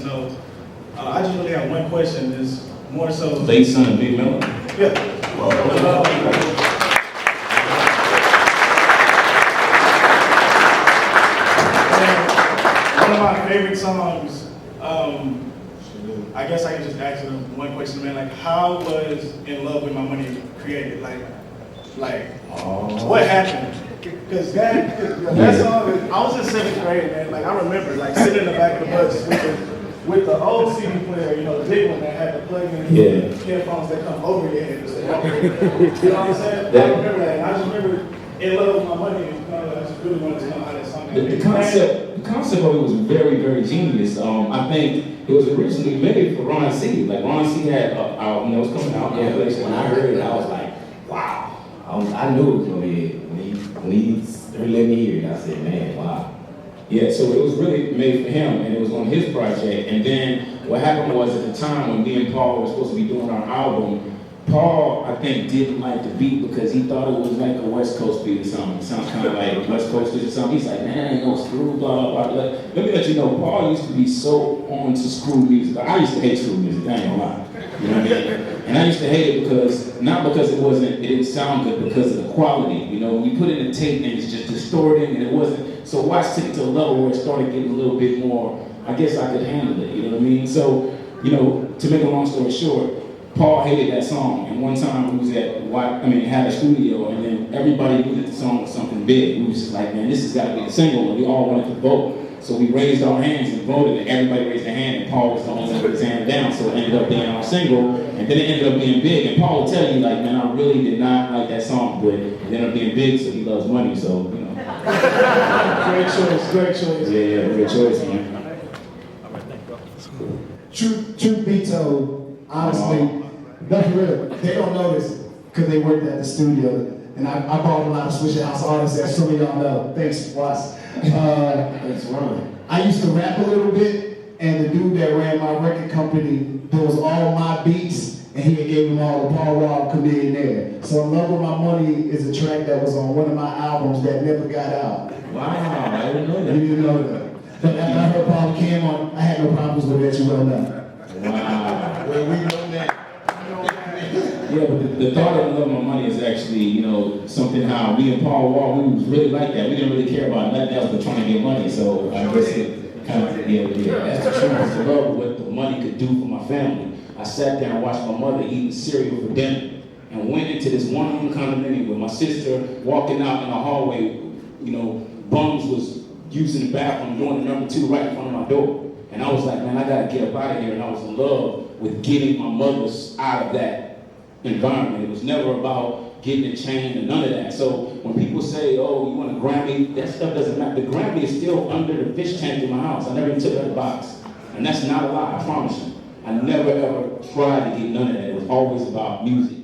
know. I just really have one question. Is more so. Late son of Big Mello. Yeah. One of my favorite songs. I guess I can just ask you one question, man. Like, how was "In Love With My Money" created? What happened? Because that song, I was in 7th grade, man. Like, I remember, like, sitting in the back of the bus with the old CD player, you know, the big one that had the plug-in headphones that come over your head. You know what I'm saying? I remember that. And I just remember "In Love With My Money." I just really wanted to know how that song came. The concept of it was very, very genius. I think it was originally made for Ron C. Like, Ron C had an album that was coming out. When I heard it, I was like, wow. I knew it was going to be it. When he let me hear it, I said, man, wow. Yeah, so it was really made for him, and it was on his project. And then what happened was, at the time when me and Paul were supposed to be doing our album, Paul, I think, didn't like the beat because he thought it was like a West Coast beat or something. It sounds kind of like West Coasters or something. He's like, man, I ain't no screw, blah, blah, blah. Let me let you know, Paul used to be so on to screw music. I used to hate screw music, I ain't gonna lie. You know what I mean? And I used to hate it because, not because it didn't sound good, because of the quality. You know, when you put it in a tape and it's just distorting and it wasn't, so Watch took it to a level where it started getting a little bit more, I guess I could handle it, you know what I mean? So, you know, to make a long story short, Paul hated that song, and one time we was at Hatta studio, and then everybody knew that the song was something big. We was just like, man, this has got to be a single, and we all wanted to vote. So we raised our hands and voted, and everybody raised their hand, and Paul was the only one with his hand down, so it ended up being our single, and then it ended up being big. And Paul will tell you, like, man, I really did not like that song, but it ended up being big, so he loves money, so, you know. Great choice. Yeah, great choice, man. Truth be told, honestly, no, for real, they don't know this because they worked at the studio. And I bought a lot of Swishahouse artists, as some of y'all know. Thanks, Watts. Thanks, Ron. I used to rap a little bit, and the dude that ran my record company, those all my beats, and he gave them all to Paul Wall, Chamillionaire. So "In Love With My Money" is a track that was on one of my albums that never got out. Wow, I didn't know that. You didn't know that. But after I heard Paul came on, I had no problems with that, you well know. Wow. Well, we know that. Yeah, but the thought of "In Love With My Money" is actually, you know, something how me and Paul Wall, we was really like that. We didn't really care about nothing else but trying to get money. So I guess it kind of, yeah, that's the truth. To love what the money could do for my family. I sat there and watched my mother eating cereal for dinner, and went into this one-room condominium with my sister walking out in the hallway. You know, bums was using the bathroom, doing the number 2 right in front of my door. And I was like, man, I gotta get up out of here. And I was in love with getting my mother out of that environment. It was never about getting a chain or none of that. So when people say, oh, you want a Grammy, that stuff doesn't matter. The Grammy is still under the fish tank in my house. I never even took it out of the box. And that's not a lie, I promise you. I never ever tried to get none of that. It was always about music.